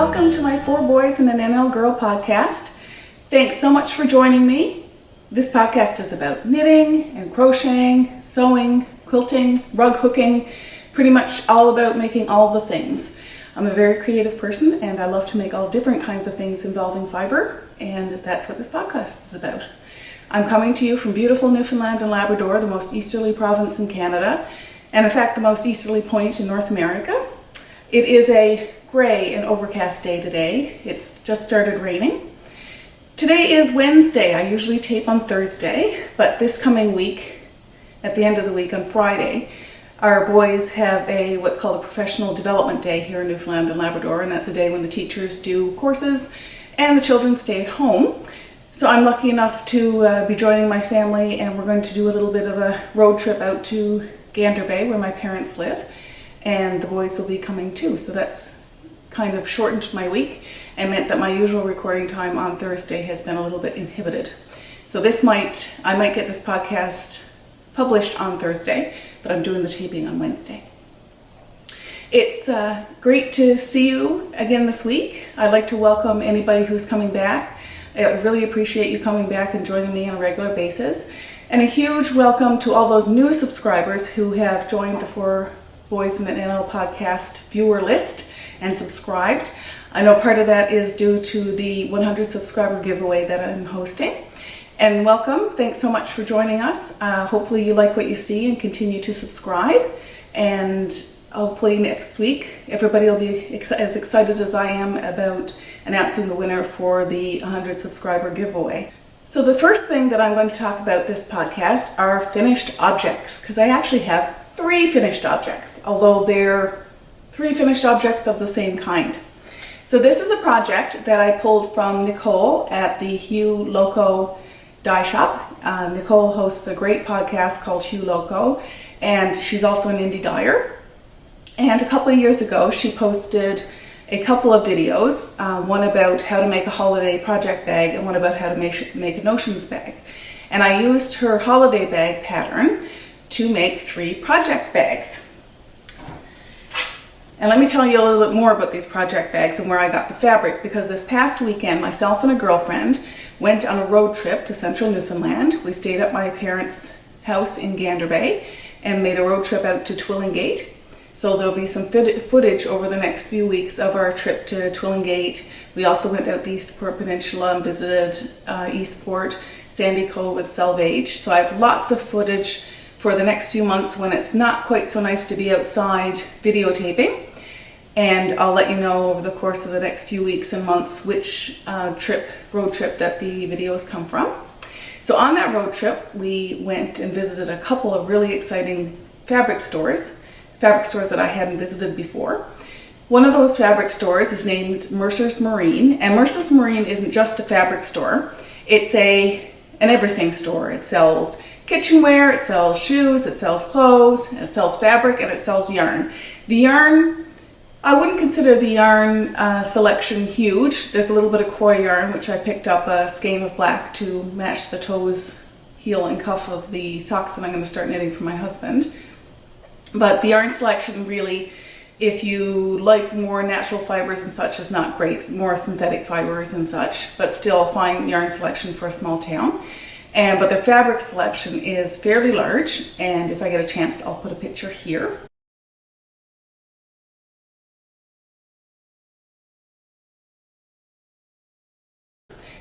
welcome to my Four Boys and an NL Girl podcast. Thanks so much for joining me. This podcast is about knitting and crocheting, sewing, quilting, rug hooking, pretty much all about making all the things. I'm a very creative person and I love to make all different kinds of things involving fiber, and that's what this podcast is about. I'm coming to you from beautiful Newfoundland and Labrador, the most easterly province in Canada, and in fact the most easterly point in North America. It is a gray and overcast day today. It's just started raining. Today is Wednesday. I usually tape on Thursday, but this coming week, at the end of the week on Friday, our boys have what's called a professional development day here in Newfoundland and Labrador, and that's a day when the teachers do courses and the children stay at home. So I'm lucky enough to be joining my family, and we're going to do a little bit of a road trip out to Gander Bay where my parents live, and the boys will be coming too. So that's kind of shortened my week and meant that my usual recording time on Thursday has been a little bit inhibited. So I might get this podcast published on Thursday, but I'm doing the taping on Wednesday. It's great to see you again this week. I'd like to welcome anybody who's coming back. I really appreciate you coming back and joining me on a regular basis. And a huge welcome to all those new subscribers who have joined the Four Boys and an NL podcast viewer list and subscribed. I know part of that is due to the 100 subscriber giveaway that I'm hosting. And welcome. Thanks so much for joining us. Hopefully you like what you see and continue to subscribe. And hopefully next week everybody will be as excited as I am about announcing the winner for the 100 subscriber giveaway. So the first thing that I'm going to talk about this podcast are finished objects, because I actually have 3 finished objects, although they're 3 finished objects of the same kind. So this is a project that I pulled from Nicole at the LOCO dye shop. Nicole hosts a great podcast called LOCO, and she's also an indie dyer. And a couple of years ago, she posted a couple of videos, one about how to make a holiday project bag and one about how to make a notions bag. And I used her holiday bag pattern to make 3 project bags. And let me tell you a little bit more about these project bags and where I got the fabric, because this past weekend, myself and a girlfriend went on a road trip to central Newfoundland. We stayed at my parents' house in Gander Bay and made a road trip out to Twillingate. So there'll be some footage over the next few weeks of our trip to Twillingate. We also went out the Eastport Peninsula and visited Eastport, Sandy Cove, and Selvage. So I have lots of footage for the next few months when it's not quite so nice to be outside videotaping. And I'll let you know over the course of the next few weeks and months which road trip that the videos come from. So on that road trip, we went and visited a couple of really exciting fabric stores that I hadn't visited before. One of those fabric stores is named MERCERS Marine, and MERCERS Marine isn't just a fabric store, it's an everything store. It sells kitchenware, it sells shoes, it sells clothes, it sells fabric, and it sells yarn. The yarn, I wouldn't consider the yarn selection huge. There's a little bit of Croy yarn, which I picked up a skein of black to match the toes, heel, and cuff of the socks that I'm going to start knitting for my husband. But the yarn selection really, if you like more natural fibers and such, is not great. More synthetic fibers and such, but still a fine yarn selection for a small town. But the fabric selection is fairly large, and if I get a chance, I'll put a picture here.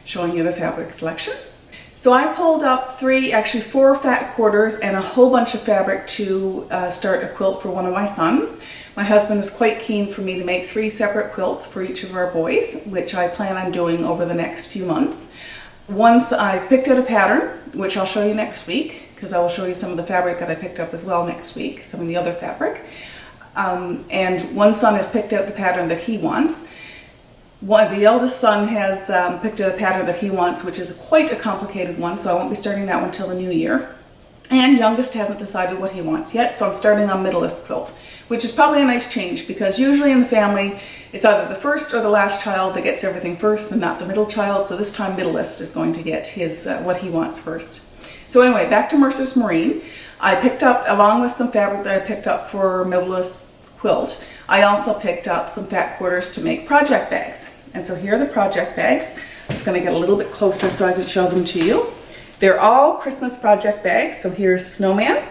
Showing you the fabric selection. So I pulled up 4 fat quarters and a whole bunch of fabric to start a quilt for one of my sons. My husband is quite keen for me to make 3 separate quilts for each of our boys, which I plan on doing over the next few months. Once I've picked out a pattern, which I'll show you next week, because I will show you some of the fabric that I picked up as well next week, some of the other fabric. And one son has picked out the pattern that he wants. The eldest son has picked out a pattern that he wants, which is quite a complicated one, so I won't be starting that one until the new year. And youngest hasn't decided what he wants yet, so I'm starting on middleist quilt, which is probably a nice change, because usually in the family it's either the first or the last child that gets everything first and not the middle child, so this time middleist is going to get his what he wants first. So anyway, back to MERCERS Marine. I picked up, along with some fabric that I picked up for Middleist's quilt, I also picked up some fat quarters to make project bags. And so here are the project bags. I'm just gonna get a little bit closer so I can show them to you. They're all Christmas project bags. So here's Snowman.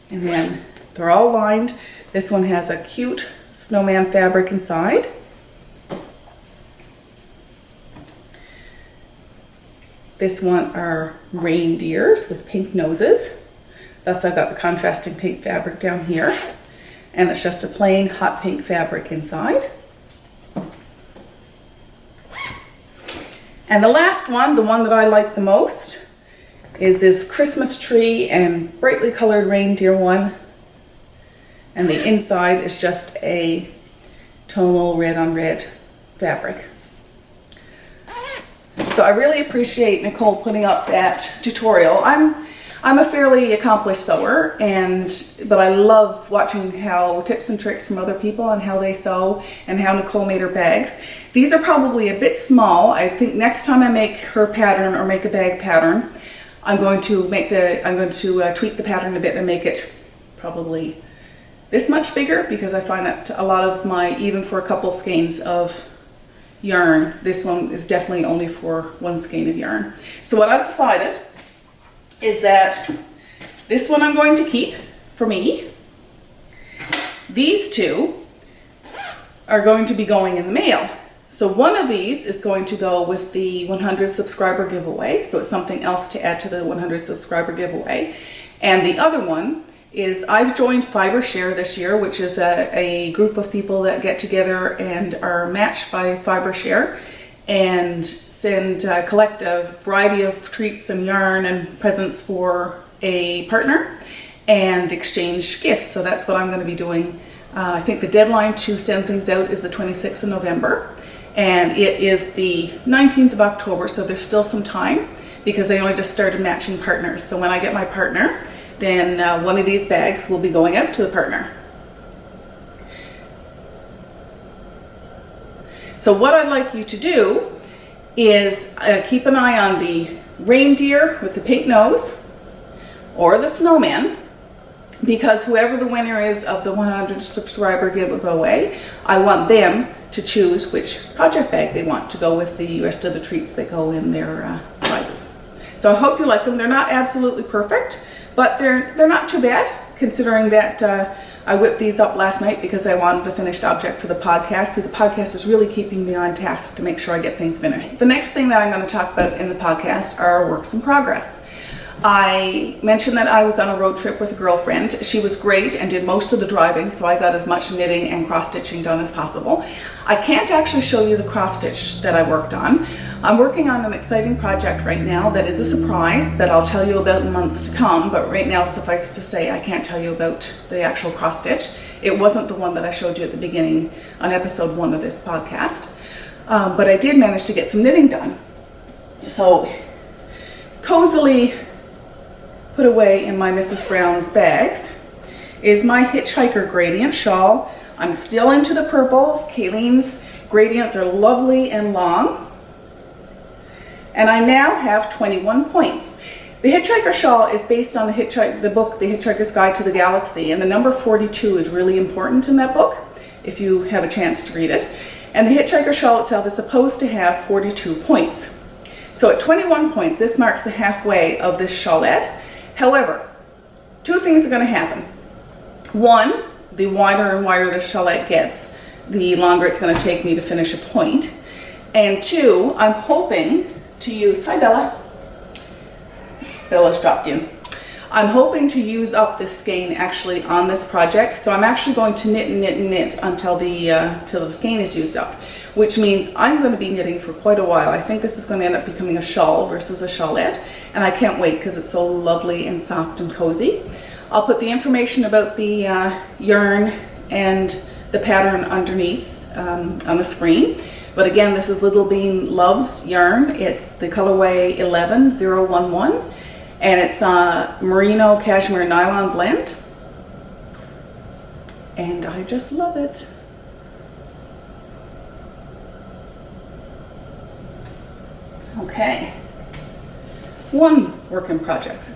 And then they're all lined. This one has a cute snowman fabric inside. This one are reindeers with pink noses. Thus I've got the contrasting pink fabric down here. And it's just a plain hot pink fabric inside. And the last one, the one that I like the most, is this Christmas tree and brightly colored reindeer one. And the inside is just a tonal red on red fabric. So I really appreciate Nicole putting up that tutorial. I'm a fairly accomplished sewer, but I love watching how tips and tricks from other people and how they sew and how Nicole made her bags. These are probably a bit small. I think next time I make her pattern or make a bag pattern, I'm going to tweak the pattern a bit and make it probably this much bigger, because I find that a lot of my, even for a couple skeins of yarn, this one is definitely only for one skein of yarn. So what I've decided is that this one I'm going to keep for me. These two are going to be going in the mail. So one of these is going to go with the 100 subscriber giveaway. So it's something else to add to the 100 subscriber giveaway. And the other one is I've joined FiberShare this year, which is a group of people that get together and are matched by FiberShare and collect a variety of treats and yarn and presents for a partner and exchange gifts. So that's what I'm going to be doing. I think the deadline to send things out is the 26th of November, and it is the 19th of October, so there's still some time because they only just started matching partners. So when I get my partner, then one of these bags will be going out to the partner. So what I'd like you to do is keep an eye on the reindeer with the pink nose or the snowman, because whoever the winner is of the 100 subscriber giveaway, I want them to choose which project bag they want to go with the rest of the treats that go in their prizes. So I hope you like them. They're not absolutely perfect, but they're not too bad, considering that I whipped these up last night because I wanted a finished object for the podcast. See, the podcast is really keeping me on task to make sure I get things finished. The next thing that I'm going to talk about in the podcast are works in progress. I mentioned that I was on a road trip with a girlfriend. She was great and did most of the driving, so I got as much knitting and cross-stitching done as possible. I can't actually show you the cross-stitch that I worked on. I'm working on an exciting project right now that is a surprise that I'll tell you about in months to come, but right now, suffice to say, I can't tell you about the actual cross-stitch. It wasn't the one that I showed you at the beginning on episode 1 of this podcast, but I did manage to get some knitting done. So, cozily put away in my Mrs. Brown's bags is my Hitchhiker gradient shawl. I'm still into the purples. Kayleen's gradients are lovely and long. And I now have 21 points. The Hitchhiker shawl is based on the book, The Hitchhiker's Guide to the Galaxy, and the number 42 is really important in that book, if you have a chance to read it. And the Hitchhiker shawl itself is supposed to have 42 points. So at 21 points, this marks the halfway of this shawlette. However, two things are going to happen. One, the wider and wider this shawlette gets, the longer it's going to take me to finish a point. And two, I'm hoping to use, hi Bella. Bella's dropped in. I'm hoping to use up this skein actually on this project. So I'm actually going to knit and knit and knit until the skein is used up, which means I'm going to be knitting for quite a while. I think this is going to end up becoming a shawl versus a shawlette, and I can't wait because it's so lovely and soft and cozy. I'll put the information about the yarn and the pattern underneath on the screen. But again, this is Little Bean Loves yarn. It's the colorway 11011, and it's a merino cashmere nylon blend. And I just love it. Okay. one work in progress.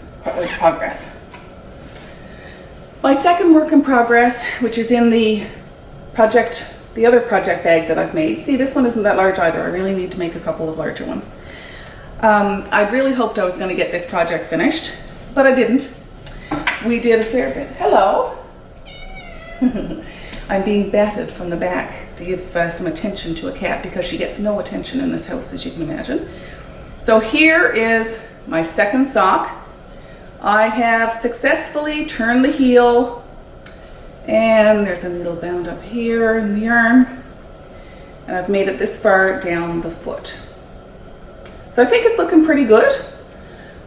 My second work in progress, which is in the other project bag that I've made. See, this one isn't that large either. I really need to make a couple of larger ones. I really hoped I was going to get this project finished, but I didn't. We did a fair bit. Hello. I'm being batted from the back to give some attention to a cat because she gets no attention in this house, as you can imagine. So here is my second sock. I have successfully turned the heel, and there's a needle bound up here in the yarn, and I've made it this far down the foot. So I think it's looking pretty good.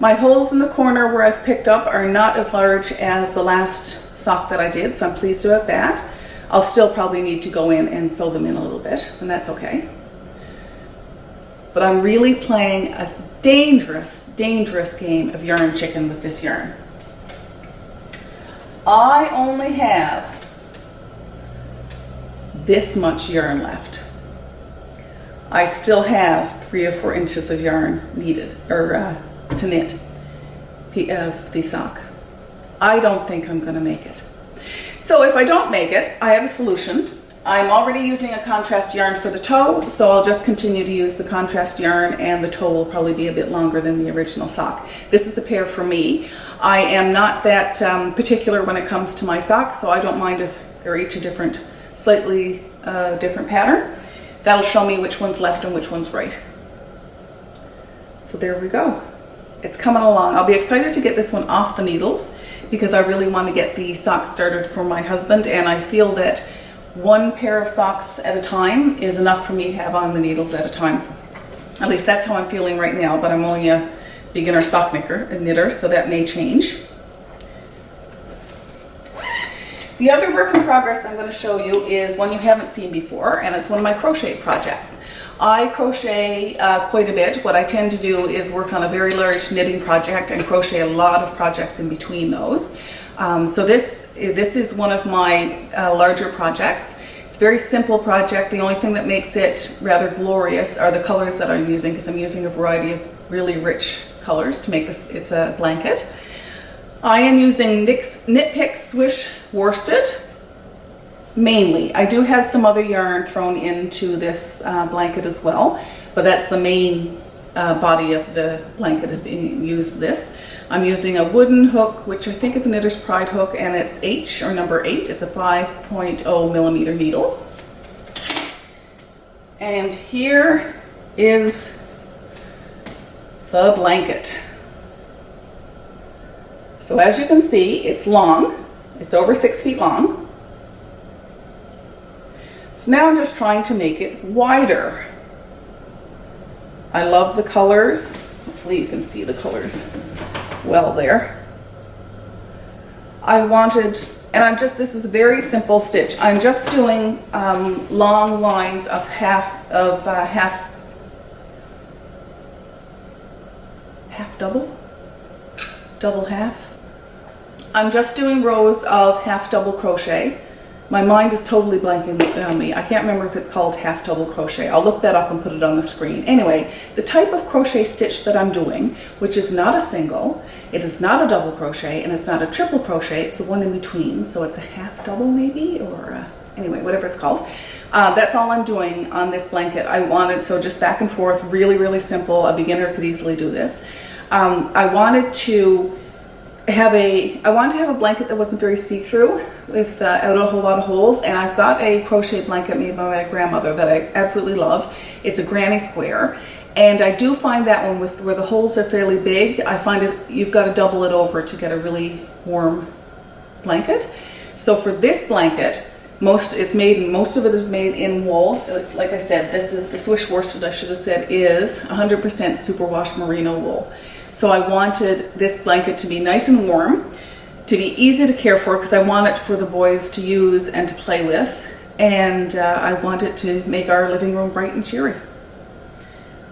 My holes in the corner where I've picked up are not as large as the last sock that I did, so I'm pleased about that. I'll still probably need to go in and sew them in a little bit, and that's okay. But I'm really playing a dangerous, dangerous game of yarn chicken with this yarn. I only have this much yarn left. I still have 3 or 4 inches of yarn needed, or to knit of the sock. I don't think I'm going to make it. So if I don't make it, I have a solution. I'm already using a contrast yarn for the toe, so I'll just continue to use the contrast yarn, and the toe will probably be a bit longer than the original sock. This is a pair for me. I am not that particular when it comes to my socks, so I don't mind if they're each a different, slightly different pattern. That'll show me which one's left and which one's right. So there we go. It's coming along. I'll be excited to get this one off the needles because I really want to get the socks started for my husband, and I feel that one pair of socks at a time is enough for me to have on the needles at a time. At least that's how I'm feeling right now, but I'm only a beginner sock knitter, so that may change. The other work in progress I'm going to show you is one you haven't seen before, and it's one of my crochet projects. I crochet quite a bit. What I tend to do is work on a very large knitting project and crochet a lot of projects in between those. So this is one of my larger projects. It's a very simple project. The only thing that makes it rather glorious are the colors that I'm using, because I'm using a variety of really rich colors to make this. It's a blanket. I am using Knit Pick Swish worsted mainly. I do have some other yarn thrown into this blanket as well, but that's the main body of the blanket is being used this. I'm using a wooden hook, which I think is a Knitter's Pride hook, and it's H, or number 8. It's a 5.0 millimeter needle. And here is the blanket. So as you can see, it's long. It's over 6 feet long. So now I'm just trying to make it wider. I love the colors. Hopefully you can see the colors well there. I wanted, and this is a very simple stitch. I'm just doing long lines of half double half. I'm just doing rows of half double crochet. My mind is totally blanking on me. I can't remember if it's called half double crochet. I'll look that up and put it on the screen. Anyway, the type of crochet stitch that I'm doing, which is not a single, it is not a double crochet, and it's not a triple crochet, it's the one in between. So it's a half double maybe, or anyway, whatever it's called. That's all I'm doing on this blanket. I wanted, so just back and forth, really, really simple. A beginner could easily do this. I wanted to have a blanket that wasn't very see-through without a whole lot of holes, and I've got a crochet blanket made by my grandmother that I absolutely love. It's a granny square, and I do find that one where the holes are fairly big, I find you've got to double it over to get a really warm blanket. So for this blanket, most of it is made in wool. Like I said, this is the Swish worsted, I should have said, is 100% superwash merino wool. So I wanted this blanket to be nice and warm, to be easy to care for, because I want it for the boys to use and to play with, and I want it to make our living room bright and cheery.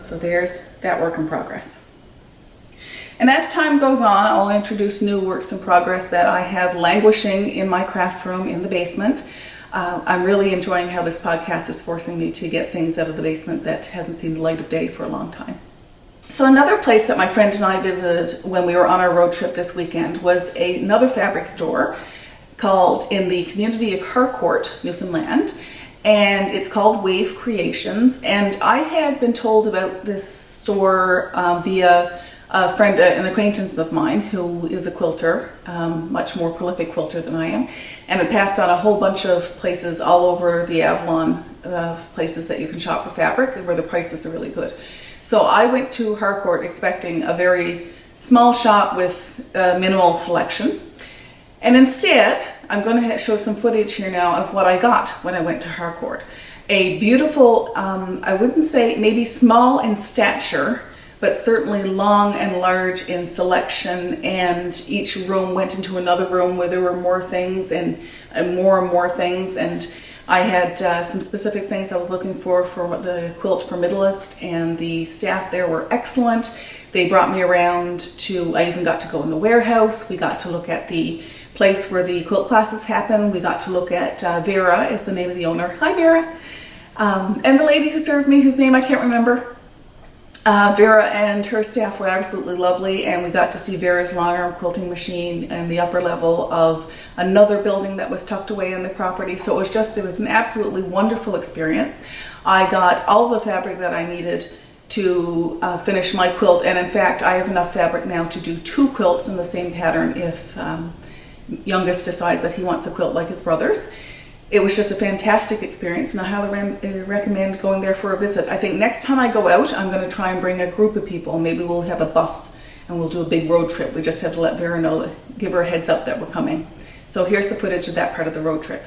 So there's that work in progress. And as time goes on, I'll introduce new works in progress that I have languishing in my craft room in the basement. I'm really enjoying how this podcast is forcing me to get things out of the basement that hasn't seen the light of day for a long time. So another place that my friend and I visited when we were on our road trip this weekend was another fabric store called in the community of Harcourt, Newfoundland, and it's called Wave Creations. And I had been told about this store via a friend, an acquaintance of mine who is a quilter, much more prolific quilter than I am, and it passed on a whole bunch of places all over the Avalon of places that you can shop for fabric where the prices are really good. So I went to Harcourt expecting a very small shop with minimal selection. And instead, I'm going to show some footage here now of what I got when I went to Harcourt. A beautiful, I wouldn't say maybe small in stature, but certainly long and large in selection, and each room went into another room where there were more things and more things. And I had some specific things I was looking for the quilt for Middleist, and the staff there were excellent. They brought me around I even got to go in the warehouse. We got to look at the place where the quilt classes happen. We got to look at Vera is the name of the owner. Hi, Vera. And the lady who served me, whose name I can't remember. Vera and her staff were absolutely lovely, and we got to see Vera's long arm quilting machine and the upper level of another building that was tucked away in the property. So it was an absolutely wonderful experience. I got all the fabric that I needed to finish my quilt, and in fact I have enough fabric now to do 2 quilts in the same pattern if youngest decides that he wants a quilt like his brothers. It was just a fantastic experience, and I highly recommend going there for a visit. I think next time I go out, I'm going to try and bring a group of people. Maybe we'll have a bus and we'll do a big road trip. We just have to let Vera know, give her a heads up that we're coming. So here's the footage of that part of the road trip.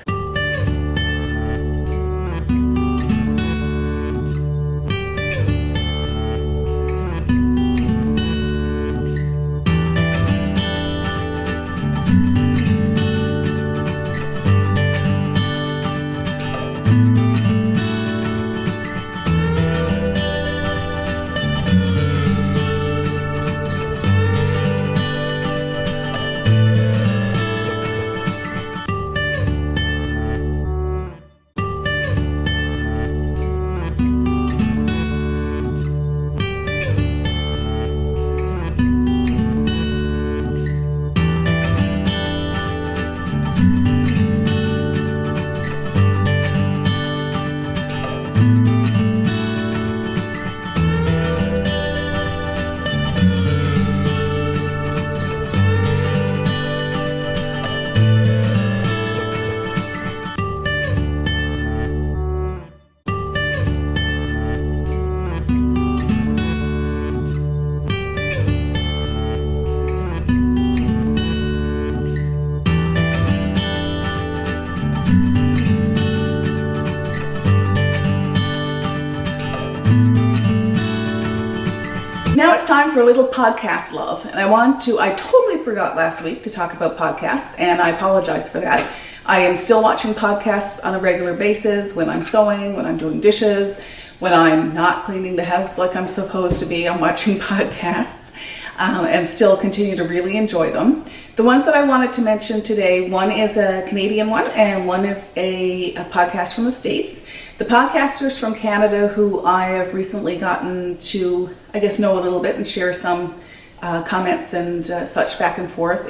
Now it's time for a little podcast love, and I totally forgot last week to talk about podcasts, and I apologize for that. I am still watching podcasts on a regular basis when I'm sewing, when I'm doing dishes, when I'm not cleaning the house like I'm supposed to be. I'm watching podcasts and still continue to really enjoy them. The ones that I wanted to mention today, one is a Canadian one and one is a podcast from the States. The podcasters from Canada who I have recently gotten to, I guess, know a little bit and share some comments and such back and forth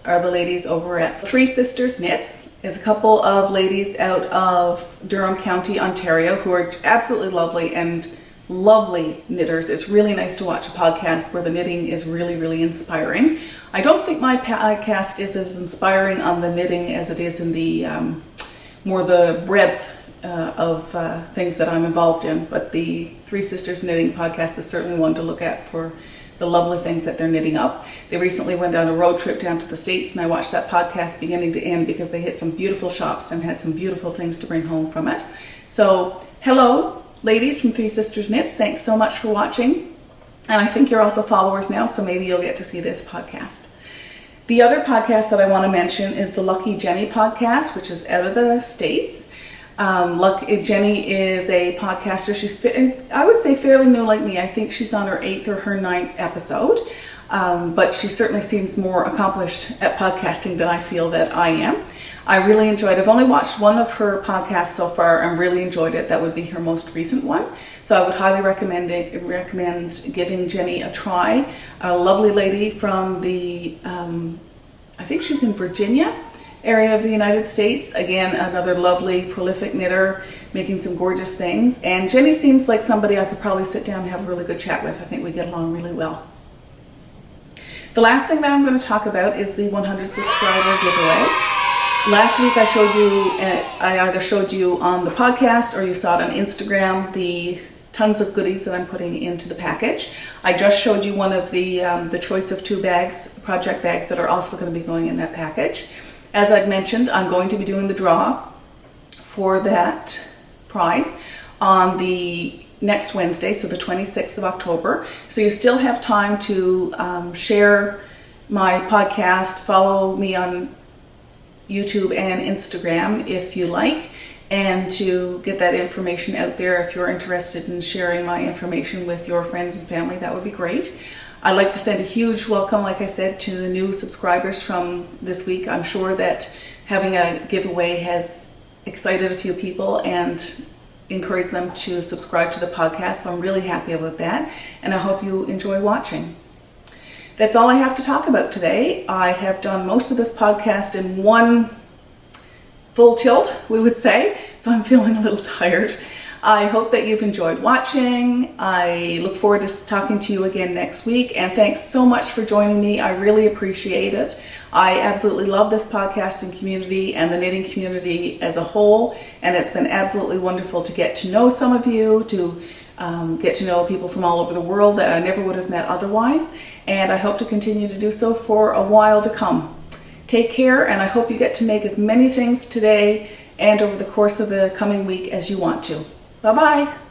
are the ladies over at Three Sisters Knits. Is a couple of ladies out of Durham County, Ontario, who are absolutely lovely and lovely knitters. It's really nice to watch a podcast where the knitting is really, really inspiring. I don't think my podcast is as inspiring on the knitting as it is in the more the breadth of things that I'm involved in, but the Three Sisters Knitting podcast is certainly one to look at for the lovely things that they're knitting up. They recently went on a road trip down to the States, and I watched that podcast beginning to end because they hit some beautiful shops and had some beautiful things to bring home from it. So hello ladies from Three Sisters Knits, thanks so much for watching, and I think you're also followers now, so maybe you'll get to see this podcast. The other podcast that I want to mention is the Lucky Jenny podcast, which is out of the States. Jenny is a podcaster. She's, I would say, fairly new like me. I think she's on her 8th or her 9th episode. but she certainly seems more accomplished at podcasting than I feel that I am. I really enjoyed it. I've only watched one of her podcasts so far and really enjoyed it. That would be her most recent one. So I would highly recommend giving Jenny a try. A lovely lady from the, I think she's in Virginia area of the United States. Again, another lovely, prolific knitter, making some gorgeous things. And Jenny seems like somebody I could probably sit down and have a really good chat with. I think we get along really well. The last thing that I'm going to talk about is the 100 subscriber giveaway. Last week I showed you, I either showed you on the podcast or you saw it on Instagram, the tons of goodies that I'm putting into the package. I just showed you one of the choice of 2 bags, project bags, that are also going to be going in that package. As I'd mentioned, I'm going to be doing the draw for that prize on the next Wednesday, so the 26th of October. So you still have time to share my podcast, follow me on YouTube and Instagram if you like, and to get that information out there. If you're interested in sharing my information with your friends and family, that would be great. I'd like to send a huge welcome, like I said, to the new subscribers from this week. I'm sure that having a giveaway has excited a few people and encouraged them to subscribe to the podcast, so I'm really happy about that, and I hope you enjoy watching. That's all I have to talk about today. I have done most of this podcast in one full tilt, we would say, so I'm feeling a little tired. I hope that you've enjoyed watching. I look forward to talking to you again next week, and thanks so much for joining me. I really appreciate it. I absolutely love this podcasting community and the knitting community as a whole, and it's been absolutely wonderful to get to know some of you, to get to know people from all over the world that I never would have met otherwise, and I hope to continue to do so for a while to come. Take care, and I hope you get to make as many things today and over the course of the coming week as you want to. Bye-bye.